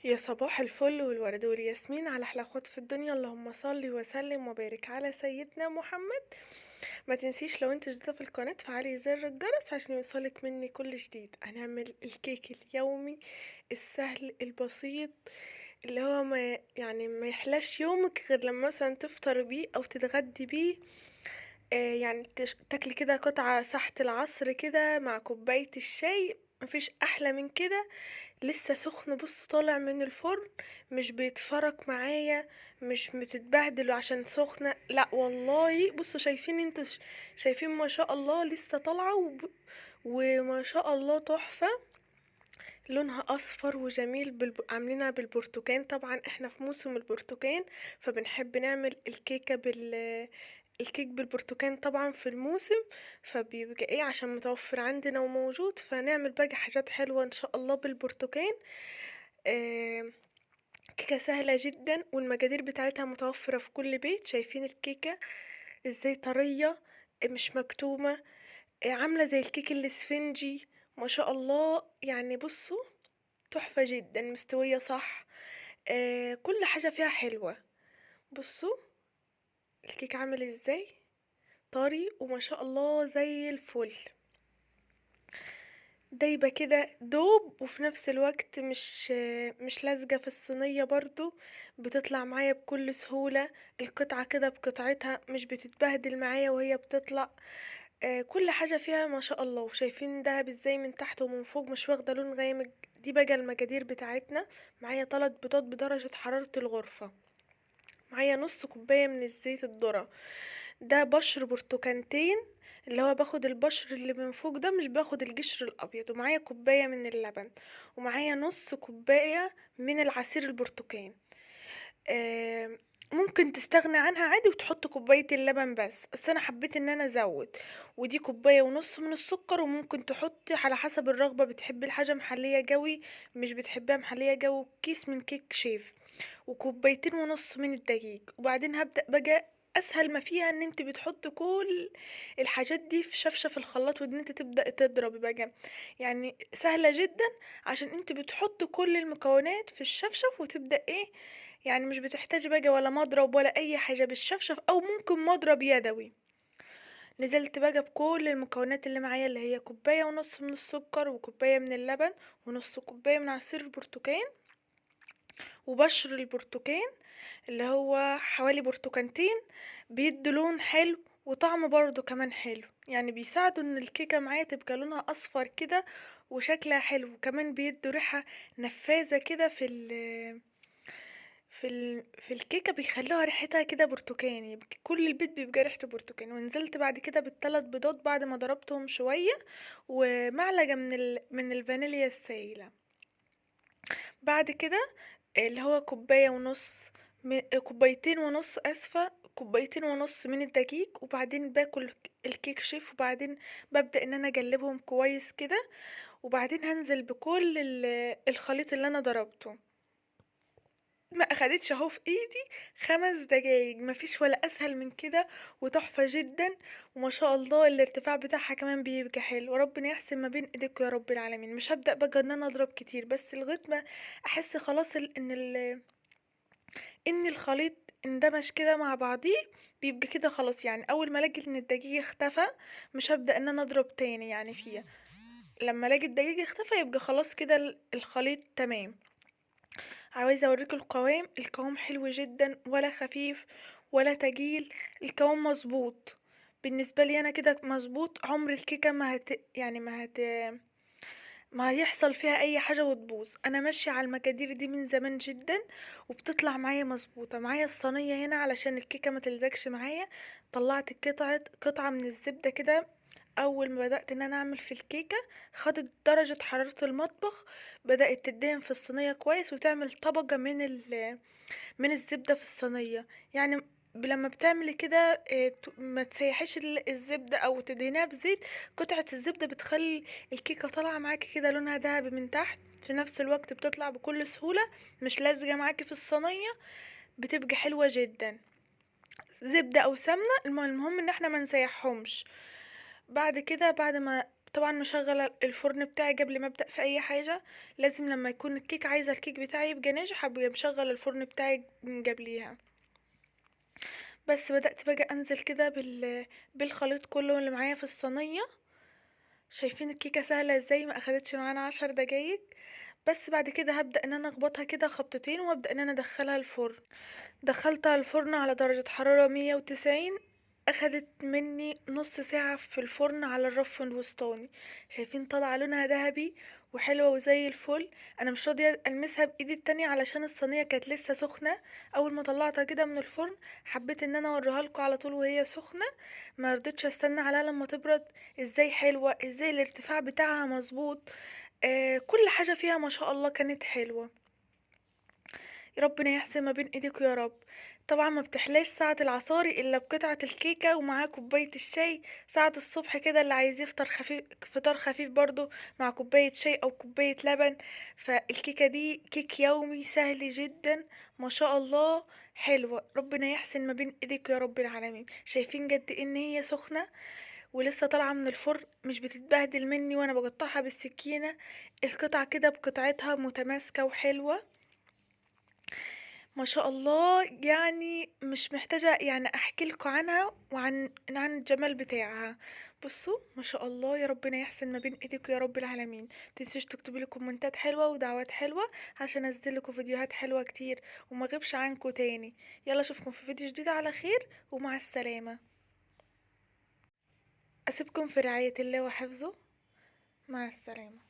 يا صباح الفل والورد والياسمين على احلى اخوات في الدنيا، اللهم صل وسلم وبارك على سيدنا محمد. ما تنسيش لو انت جديدة في القناة تفعلي زر الجرس عشان يوصلك مني كل جديد. هنعمل الكيك اليومي السهل البسيط اللي هو ما يحلاش يومك غير لما مثلا تفطر بيه او تتغدي بيه. يعني تاكلي كده قطعة ساحة العصر كده مع كوباية الشاي، مفيش احلى من كده. لسه سخن، بص طالع من الفرن، مش بيتفرك معايا، مش بتتبهدل عشان سخنة، لا والله. بصوا شايفين انتوا شايفين ما شاء الله لسه طالعة وما شاء الله تحفة. لونها اصفر وجميل عاملينها بالبرتقان. طبعا احنا في موسم البرتقان، فبنحب نعمل الكيكة الكيك بالبرتقان طبعا في الموسم. فبيبقى ايه عشان متوفر عندنا وموجود، فنعمل بقى حاجات حلوة ان شاء الله بالبرتقان. آه، كيكة سهلة جدا والمقادير بتاعتها متوفرة في كل بيت. شايفين الكيكة ازاي طرية، مش مكتومة، عاملة زي الكيك الاسفنجي. ما شاء الله، يعني بصوا تحفة جدا، مستوية صح. كل حاجة فيها حلوة. بصوا الكيك عامل ازاي، طري وما شاء الله زي الفل، دايبة كده دوب، وفي نفس الوقت مش لازقة في الصينية برضو، بتطلع معايا بكل سهولة. القطعة كده بقطعتها مش بتتبهدل معايا وهي بتطلع. كل حاجة فيها ما شاء الله. وشايفين دهب ازاي من تحت ومن فوق، مش واخدة لون غامق. دي بقى المقادير بتاعتنا. معايا 3 بيضات بدرجة حرارة الغرفة، معايا نص كوباية من الزيت الذرة، ده بشر برتقانتين، اللي هو باخد البشر اللي من فوق ده، مش باخد القشر الابيض. ومعايا كوباية من اللبن، ومعايا نص كوباية من العصير البرتقان. آه ممكن تستغنى عنها عادي وتحط كوباية اللبن بس انا حبيت ان انا ازود. ودي كوباية ونص من السكر، وممكن تحطي على حسب الرغبة، بتحبي الحاجة محلية قوي مش بتحبيها محلية قوي، كيس من كيك شيف. وكوبايتين ونص من الدقيق. وبعدين هبدأ بقى اسهل ما فيها ان انت بتحط كل الحاجات دي في شفشة الخلاط، وان انت تبدأ تضرب بقى. يعني سهلة جدا عشان انت بتحط كل المكونات في الشفشف وتبدأ ايه. يعني مش بتحتاج بقى ولا مضرب ولا اي حاجة بالشفشف، او ممكن مضرب يدوي. نزلت بقى بكل المكونات اللي معايا، اللي هي كوباية ونص من السكر، وكوباية من اللبن، ونص كوباية من عصير البرتقال، وبشر البرتقال اللي هو حوالي برتقانتين. بيدوا لون حلو وطعم برضو كمان حلو، يعني بيساعدوا ان الكيكة معايا تبقى لونها اصفر كده وشكلها حلو. وكمان بيدوا ريحة نفاذة كده في الكيكة، بيخلوها ريحتها كده برتقاني، يبقى كل البيت بيبقى ريحته برتقاني. ونزلت بعد كده بالثلاث بيضات بعد ما ضربتهم شوية، ومعلقة من الفانيليا السائلة. بعد كده اللي هو كوباية ونص، كوبايتين ونص، اسفة، كوبايتين ونص من الدقيق. وبعدين باكل الكيك شيف، وبعدين ببدأ ان انا اقلبهم كويس كده. وبعدين هنزل بكل الخليط اللي انا ضربته. ما اخدتش اهو في ايدي 5 دقايق، مفيش ولا اسهل من كده، وتحفة جدا. وما شاء الله الارتفاع بتاعها كمان بيبقى حلو. وربنا يحسن ما بين ايديكم يا رب العالمين. مش هبدأ بقى ان انا اضرب كتير، بس لغاية ما احس خلاص ان الخليط اندمج كده مع بعضيه، بيبقى كده خلاص. يعني اول ما الاقي ان الدقيق اختفى، مش هبدأ ان انا اضرب تاني يعني فيها. لما الاقي الدقيق اختفى يبقى خلاص كده الخليط تمام. عاوزة اوريكم القوام حلو جدا، ولا خفيف ولا تقيل. القوام مظبوط بالنسبة لي انا كده مظبوط. عمر الكيكة ما هيحصل فيها اي حاجة وتبوظ. انا ماشية على المقادير دي من زمان جدا، وبتطلع معايا مظبوطة. معايا الصينية هنا علشان الكيكة ما تلزقش معايا. طلعت قطعة من الزبدة كده. اول ما بدأت ان انا اعمل في الكيكة، خدت درجة حرارة المطبخ، بدأت تدهن في الصينية كويس، وتعمل طبقة من الزبدة في الصينية. يعني لما بتعملي كده ما تسيحيش الزبدة او تدهنيها بزيت. قطعة الزبدة بتخلي الكيكة طالعة معاكي كده لونها ذهبي من تحت، في نفس الوقت بتطلع بكل سهولة، مش لازقة معاكي في الصينية، بتبقى حلوة جدا. زبدة او سمنة، المهم ان احنا ما نسيحهمش. بعد كده بعد ما طبعًا مشغّلة الفرن بتاعي قبل ما أبدأ في أي حاجة، لازم لمّا يكون الكيك عايزة الكيك بتاعي يبقى ناجح أبقى مشغّلة الفرن بتاعي من قبليها. بس بدأت بقى أنزل كده بالخليط كله اللي معايا في الصينية. شايفين الكيكة سهلة ازاي، ما أخدتش معانا 10 دقايق. بس بعد كده هبدأ ان انا اخبطها كده خبطتين وابدأ ان انا ادخلها الفرن. دخلتها الفرن على درجة حرارة 190. أخدت مني نص ساعة في الفرن على الرف الوسطاني. شايفين طالعة لونها ذهبي وحلوة وزي الفل. أنا مش راضية ألمسها بإيدي التانية علشان الصينية كانت لسه سخنة. أول ما طلعتها كده من الفرن حبيت إن أنا أوريها لكم على طول وهي سخنة. ما رضيتش أستنى عليها لما تبرد. ازاي حلوة، ازاي الارتفاع بتاعها مظبوط. كل حاجة فيها ما شاء الله كانت حلوة. ربنا يحسن ما بين ايديكوا يا رب. طبعا ما بتحلاش ساعة العصاري الا بقطعة الكيكة ومعاه كوباية الشاي ساعة الصبح كده اللي عايز يفطر خفيف، فطار خفيف برضو مع كوباية شاي او كوباية لبن. فالكيكة دي كيك يومي سهل جدا. ما شاء الله. حلوة. ربنا يحسن ما بين ايديكوا يا رب العالمين. شايفين قد ايه ان هي سخنة ولسه طالعة من الفرن، مش بتتبهدل مني وانا بقطعها بالسكينة. القطعة كده بقطعتها متماسكة وحلوة. ما شاء الله. يعني مش محتاجة يعني احكي لكم عنها وعن الجمال بتاعها. بصوا ما شاء الله، يا ربنا يحسن ما بين ايديكم يا رب العالمين. تنسوش تكتبوا لي كومنتات حلوة ودعوات حلوة عشان انزل لكم فيديوهات حلوة كتير وما اغيبش عنكم تاني. يلا اشوفكم في فيديو جديد على خير ومع السلامة. اسيبكم في رعاية الله وحفظه. مع السلامة.